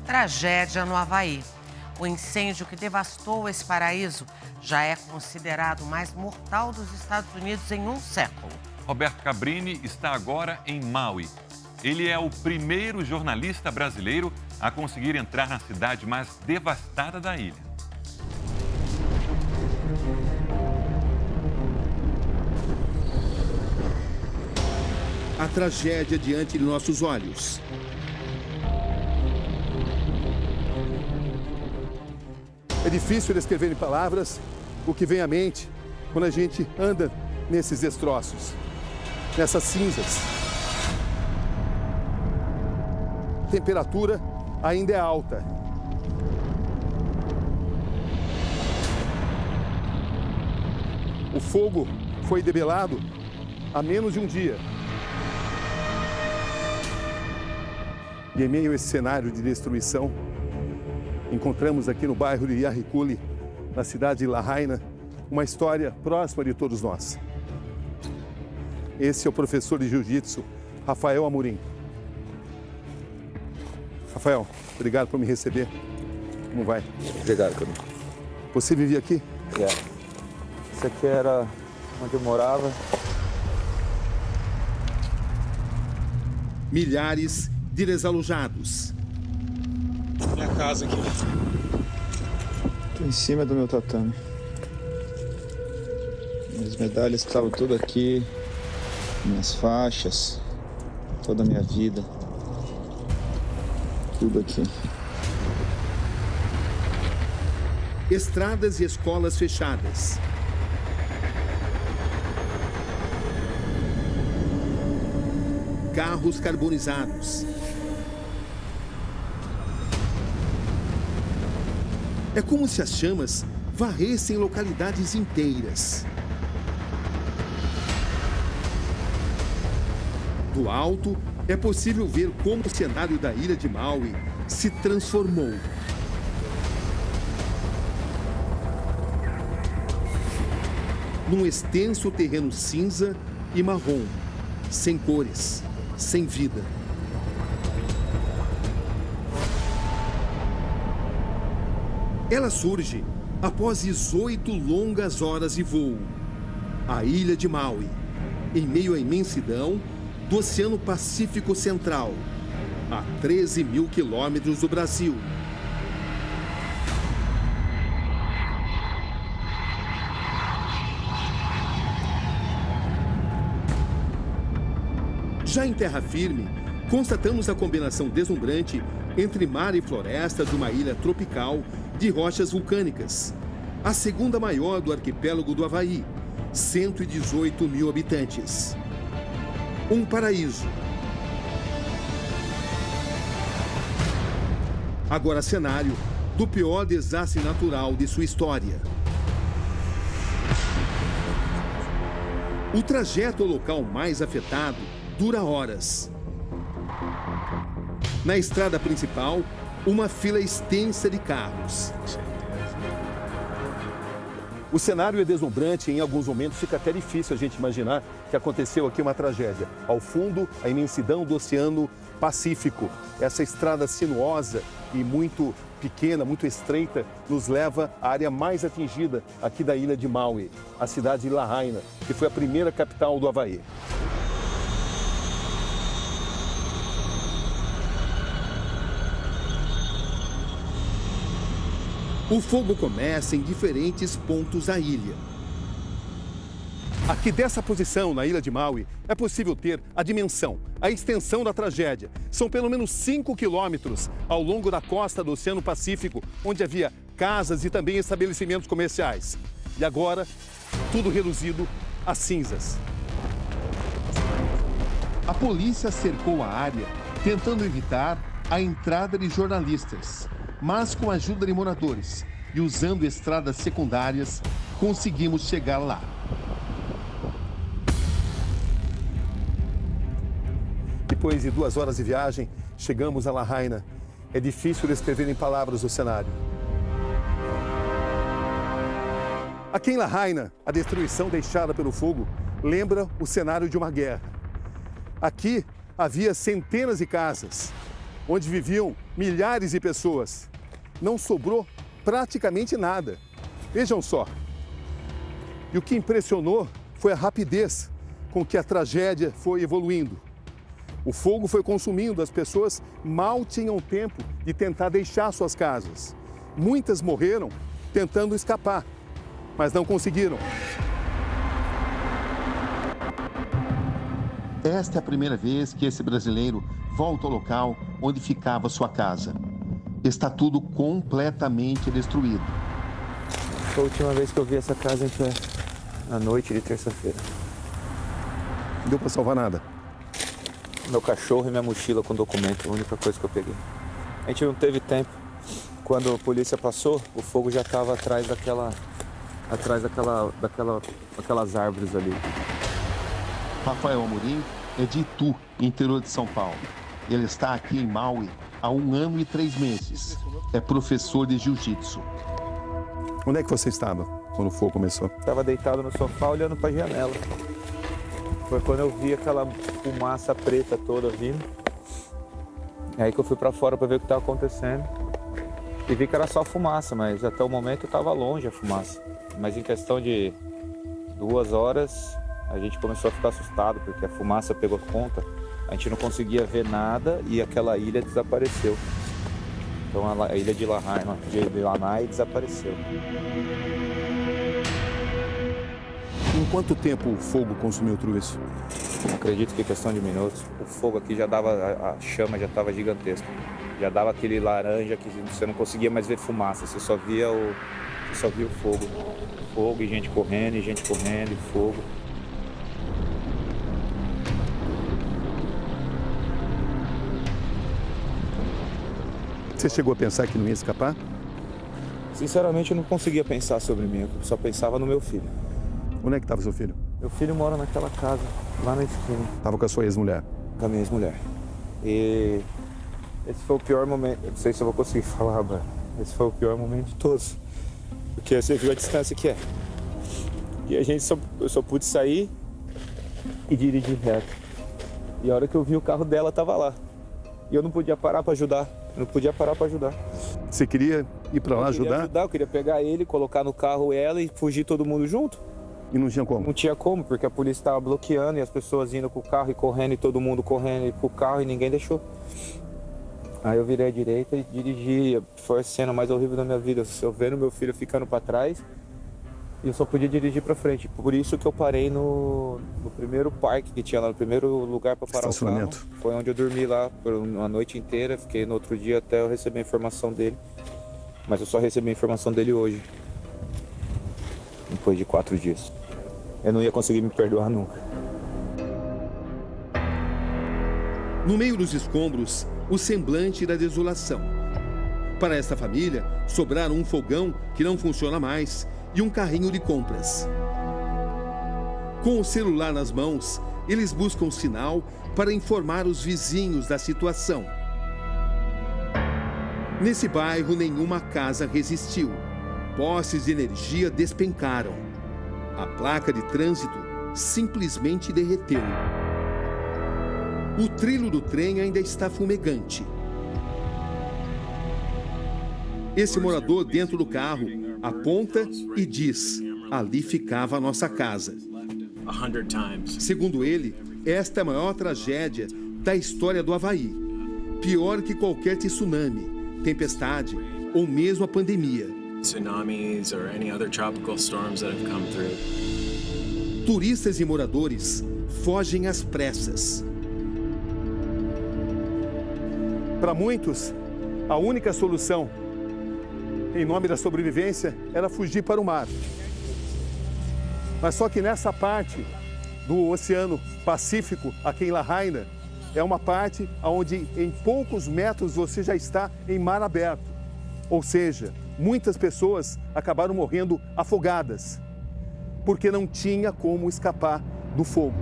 Tragédia no Havaí. O incêndio que devastou esse paraíso já é considerado o mais mortal dos Estados Unidos em um século. Roberto Cabrini está agora em Maui. Ele é o primeiro jornalista brasileiro a conseguir entrar na cidade mais devastada da ilha. A tragédia diante de nossos olhos. É difícil descrever em palavras o que vem à mente quando a gente anda nesses destroços, nessas cinzas. A temperatura ainda é alta. O fogo foi debelado há menos de um dia. E em meio a esse cenário de destruição, encontramos aqui no bairro de Yarrikuli, na cidade de Lahaina, uma história próxima de todos nós. Esse é o professor de jiu-jitsu, Rafael Amorim. Rafael, obrigado por me receber. Como vai? Obrigado, Cadu. Você vivia aqui? Isso aqui era onde eu morava. Milhares de desalojados. Minha casa aqui. Tô em cima do meu tatame. Minhas medalhas estavam tudo aqui. Minhas faixas. Toda a minha vida. Tudo aqui. Estradas e escolas fechadas. Carros carbonizados. É como se as chamas varressem localidades inteiras. Do alto, é possível ver como o cenário da ilha de Maui se transformou. Num extenso terreno cinza e marrom, sem cores, sem vida. Ela surge após 18 longas horas de voo. A ilha de Maui, em meio à imensidão do Oceano Pacífico Central, a 13 mil quilômetros do Brasil. Já em terra firme, constatamos a combinação deslumbrante entre mar e floresta de uma ilha tropical de rochas vulcânicas, a segunda maior do arquipélago do Havaí, 118 mil habitantes. Um paraíso. Agora cenário do pior desastre natural de sua história. O trajeto ao local mais afetado dura horas. Na estrada principal, uma fila extensa de carros. O cenário é deslumbrante e em alguns momentos fica até difícil a gente imaginar que aconteceu aqui uma tragédia. Ao fundo, a imensidão do Oceano Pacífico. Essa estrada sinuosa e muito pequena, muito estreita, nos leva à área mais atingida aqui da ilha de Maui, a cidade de Lahaina, que foi a primeira capital do Havaí. O fogo começa em diferentes pontos da ilha. Aqui dessa posição, na ilha de Maui, é possível ter a dimensão, a extensão da tragédia. São pelo menos 5 quilômetros ao longo da costa do Oceano Pacífico, onde havia casas e também estabelecimentos comerciais. E agora, tudo reduzido a cinzas. A polícia cercou a área, tentando evitar a entrada de jornalistas. Mas com a ajuda de moradores e usando estradas secundárias, conseguimos chegar lá. Depois de 2 horas de viagem, chegamos a Lahaina. É difícil descrever em palavras o cenário. Aqui em Lahaina, a destruição deixada pelo fogo lembra o cenário de uma guerra. Aqui havia centenas de casas, onde viviam milhares de pessoas. Não sobrou praticamente nada. Vejam só. E o que impressionou foi a rapidez com que a tragédia foi evoluindo. O fogo foi consumindo, as pessoas mal tinham tempo de tentar deixar suas casas. Muitas morreram tentando escapar, mas não conseguiram. Esta é a primeira vez que esse brasileiro volta ao local onde ficava sua casa. Está tudo completamente destruído. A última vez que eu vi essa casa foi à noite de terça-feira. Não deu para salvar nada. Meu cachorro e minha mochila com documento, a única coisa que eu peguei. A gente não teve tempo. Quando a polícia passou, o fogo já estava atrás daquelas árvores ali. Rafael Amorim é de Itu, interior de São Paulo. Ele está aqui em Maui há 1 ano e 3 meses. É professor de jiu-jitsu. Onde é que você estava quando o fogo começou? Estava deitado no sofá olhando para a janela. Foi quando eu vi aquela fumaça preta toda vindo. É aí que eu fui para fora para ver o que estava acontecendo. E vi que era só fumaça, mas até o momento estava longe a fumaça. Mas em questão de 2 horas, a gente começou a ficar assustado, porque a fumaça pegou conta. A gente não conseguia ver nada e aquela ilha desapareceu. Então a ilha de Lanai desapareceu. Em quanto tempo o fogo consumiu tudo isso? Acredito que em questão de minutos. O fogo aqui já dava, a chama já estava gigantesca. Já dava aquele laranja que você não conseguia mais ver fumaça, você só via o fogo. Fogo e gente correndo, e fogo. Você chegou a pensar que não ia escapar? Sinceramente, eu não conseguia pensar sobre mim, eu só pensava no meu filho. Onde é que estava seu filho? Meu filho mora naquela casa, lá na esquina. Estava com a sua ex-mulher? Com a minha ex-mulher. E esse foi o pior momento, eu não sei se eu vou conseguir falar, mas esse foi o pior momento de todos. Porque você viu a distância que é. E eu só pude sair e dirigir reto. E a hora que eu vi o carro dela estava lá. E eu não podia parar para ajudar. Você queria ir para lá ajudar? Eu queria pegar ele, colocar no carro ela e fugir todo mundo junto. E não tinha como? Não tinha como, porque a polícia estava bloqueando e as pessoas indo com o carro e correndo e todo mundo correndo pro carro e ninguém deixou. Aí eu virei à direita e dirigi. Foi a cena mais horrível da minha vida. Eu vendo meu filho ficando para trás e eu só podia dirigir para frente. Por isso que eu parei no primeiro parque que tinha lá, no primeiro lugar para parar o carro. Foi onde eu dormi lá por uma noite inteira. Fiquei no outro dia até eu receber a informação dele. Mas eu só recebi a informação dele hoje. Depois de 4 dias. Eu não ia conseguir me perdoar nunca. No meio dos escombros, o semblante da desolação. Para esta família, sobraram um fogão que não funciona mais e um carrinho de compras. Com o celular nas mãos, eles buscam sinal para informar os vizinhos da situação. Nesse bairro, nenhuma casa resistiu. Postes de energia despencaram. A placa de trânsito simplesmente derreteu. O trilho do trem ainda está fumegante. Esse morador dentro do carro aponta e diz: ali ficava a nossa casa. Segundo ele, esta é a maior tragédia da história do Havaí. Pior que qualquer tsunami, tempestade ou mesmo a pandemia. Tsunamis or any other tropical storms that have come through. Turistas e moradores fogem às pressas. Para muitos, a única solução, em nome da sobrevivência, era fugir para o mar. Mas só que nessa parte do Oceano Pacífico, aqui em Lahaina, é uma parte onde em poucos metros você já está em mar aberto. Ou seja, muitas pessoas acabaram morrendo afogadas, porque não tinha como escapar do fogo.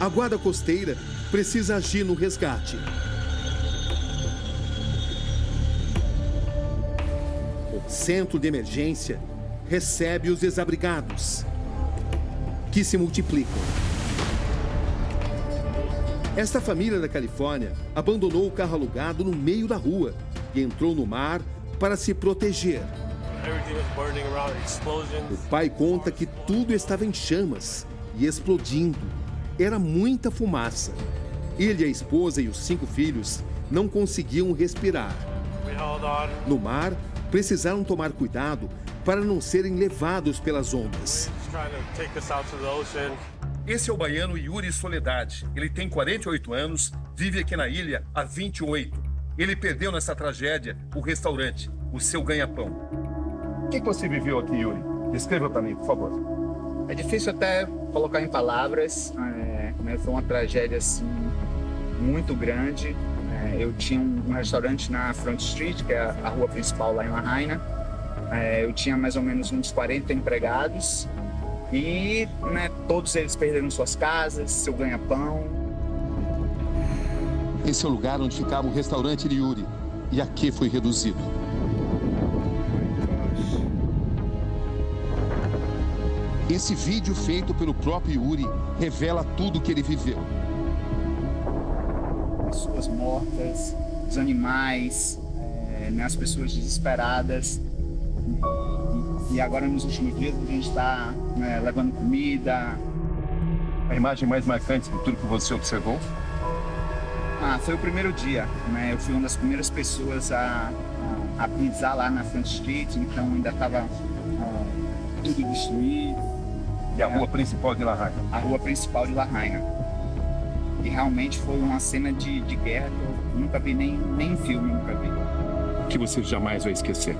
A guarda costeira precisa agir no resgate. Eu Centro de Emergência recebe os desabrigados, que se multiplicam. Esta família da Califórnia abandonou o carro alugado no meio da rua e entrou no mar para se proteger. O pai conta que tudo estava em chamas e explodindo. Era muita fumaça. Ele, a esposa e os 5 filhos não conseguiam respirar. No mar, precisaram tomar cuidado para não serem levados pelas ondas. Esse é o baiano Yuri Soledade. Ele tem 48 anos, vive aqui na ilha há 28. Ele perdeu nessa tragédia o restaurante, o seu ganha-pão. O que você viveu aqui, Yuri? Descreva para mim, por favor. É difícil até colocar em palavras. Foi uma tragédia assim, muito grande. Eu tinha um restaurante na Front Street, que é a rua principal lá em Lahaina. Eu tinha mais ou menos uns 40 empregados e todos eles perderam suas casas, seu ganha-pão. Esse é o lugar onde ficava o restaurante de Yuri e aqui foi reduzido. Esse vídeo feito pelo próprio Yuri revela tudo o que ele viveu. Pessoas mortas, os animais, as pessoas desesperadas. E agora nos últimos dias a gente está levando comida. A imagem mais marcante de tudo que você observou? Foi o primeiro dia. Eu fui uma das primeiras pessoas a pisar lá na Front Street, então ainda estava tudo destruído. E a rua principal de Lahaina? A rua principal de Lahaina. E realmente foi uma cena de guerra que eu nunca vi, nem em filme nunca vi. O que você jamais vai esquecer?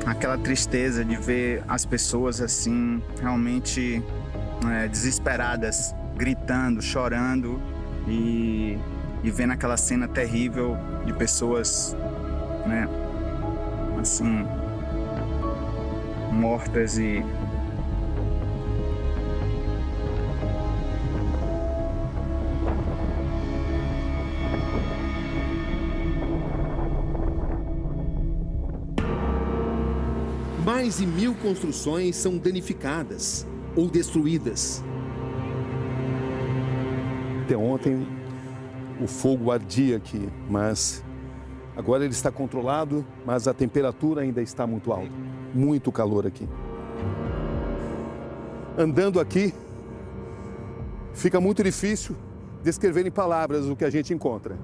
Aquela tristeza de ver as pessoas assim, realmente desesperadas, gritando, chorando e vendo aquela cena terrível de pessoas, assim, mortas e... Mais de 1000 construções são danificadas ou destruídas. Até ontem o fogo ardia aqui, mas agora ele está controlado, mas a temperatura ainda está muito alta. Muito calor aqui. Andando aqui, fica muito difícil descrever em palavras o que a gente encontra.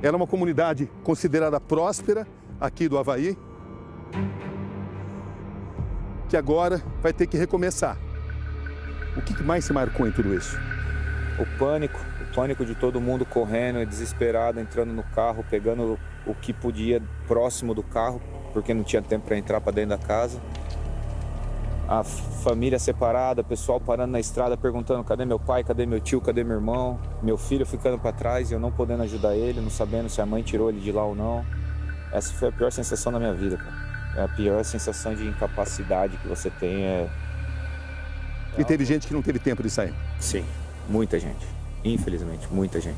Era uma comunidade considerada próspera aqui do Havaí, que agora vai ter que recomeçar. O que mais se marcou em tudo isso? O pânico de todo mundo correndo, desesperado, entrando no carro, pegando o que podia próximo do carro, porque não tinha tempo para entrar para dentro da casa. A família separada, pessoal parando na estrada perguntando: cadê meu pai, cadê meu tio, cadê meu irmão? Meu filho ficando para trás e eu não podendo ajudar ele, não sabendo se a mãe tirou ele de lá ou não. Essa foi a pior sensação da minha vida, cara. É a pior sensação de incapacidade que você tem. E teve gente que não teve tempo de sair? Sim, muita gente. Infelizmente, muita gente.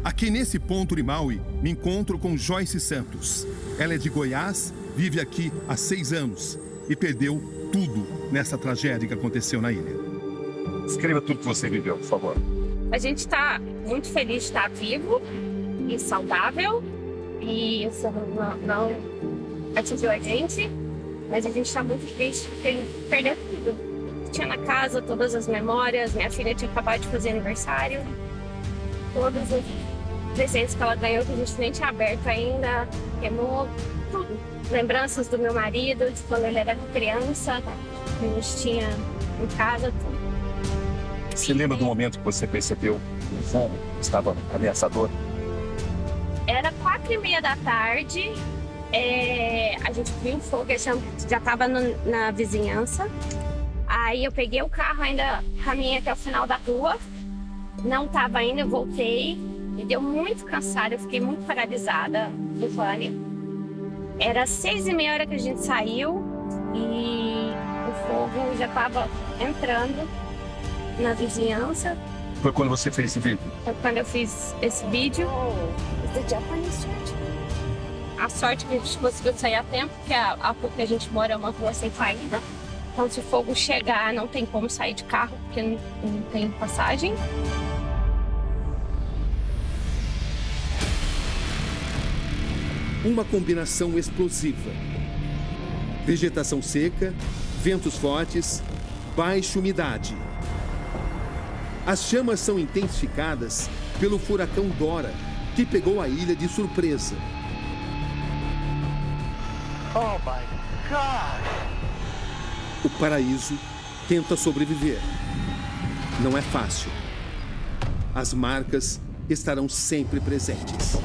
Aqui nesse ponto de Maui, me encontro com Joyce Santos. Ela é de Goiás, vive aqui há 6 anos e perdeu tudo nessa tragédia que aconteceu na ilha. Escreva tudo que você viveu, por favor. A gente está muito feliz de estar vivo e saudável, e isso não atingiu a gente, mas a gente está muito triste de perder tudo. Tinha na casa todas as memórias, minha filha tinha acabado de fazer aniversário, todos os presentes que ela ganhou que a gente nem tinha aberto ainda, queimou tudo. Lembranças do meu marido, de quando ele era criança, que a gente tinha em casa, tudo. Você lembra do momento que você percebeu que o fogo estava ameaçador? Era 4h30 da tarde, a gente viu o fogo, já estava na vizinhança. Aí eu peguei o carro, ainda caminhei até o final da rua, não estava ainda, eu voltei, me deu muito cansada, eu fiquei muito paralisada no pânico. Era 6h30 que a gente saiu e o fogo já estava entrando na vizinhança. Foi quando você fez esse vídeo? Foi quando eu fiz esse vídeo. A sorte que a gente conseguiu sair a tempo, porque a rua que a gente mora é uma rua sem saída. Então, se o fogo chegar, não tem como sair de carro, porque não tem passagem. Uma combinação explosiva. Vegetação seca, ventos fortes, baixa umidade. As chamas são intensificadas pelo furacão Dora, que pegou a ilha de surpresa. Oh my God! O paraíso tenta sobreviver. Não é fácil. As marcas estarão sempre presentes.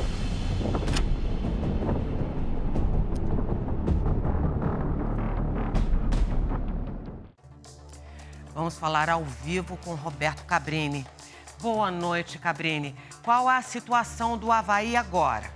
Vamos falar ao vivo com Roberto Cabrini. Boa noite, Cabrini. Qual a situação do Avaí agora?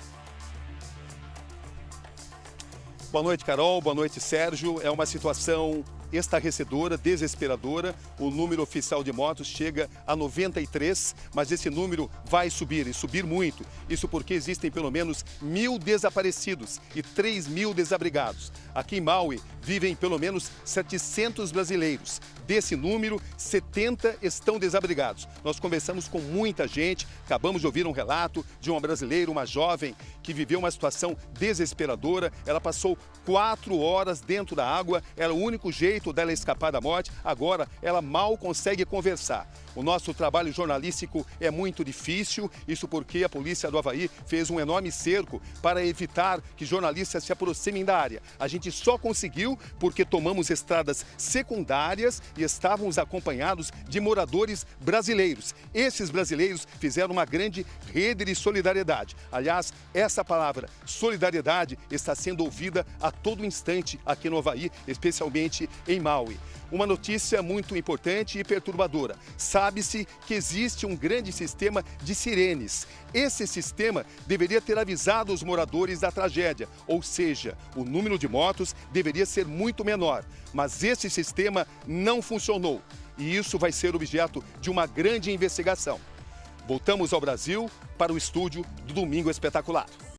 Boa noite, Carol. Boa noite, Sérgio. É uma situação estarrecedora, desesperadora. O número oficial de mortos chega a 93, mas esse número vai subir, e subir muito. Isso porque existem pelo menos 1.000 desaparecidos e 3.000 desabrigados. Aqui em Maui vivem pelo menos 700 brasileiros. Desse número, 70 estão desabrigados. Nós conversamos com muita gente, acabamos de ouvir um relato de uma brasileira, uma jovem, que viveu uma situação desesperadora. Ela passou 4 horas dentro da água, era o único jeito dela escapar da morte. Agora, ela mal consegue conversar. O nosso trabalho jornalístico é muito difícil, isso porque a polícia do Avaí fez um enorme cerco para evitar que jornalistas se aproximem da área. A gente só conseguiu porque tomamos estradas secundárias e estávamos acompanhados de moradores brasileiros. Esses brasileiros fizeram uma grande rede de solidariedade. Aliás, essa palavra solidariedade está sendo ouvida a todo instante aqui no Avaí, especialmente em Maui. Uma notícia muito importante e perturbadora. Sabe-se que existe um grande sistema de sirenes. Esse sistema deveria ter avisado os moradores da tragédia, ou seja, o número de mortos deveria ser muito menor. Mas esse sistema não funcionou e isso vai ser objeto de uma grande investigação. Voltamos ao Brasil para o estúdio do Domingo Espetacular.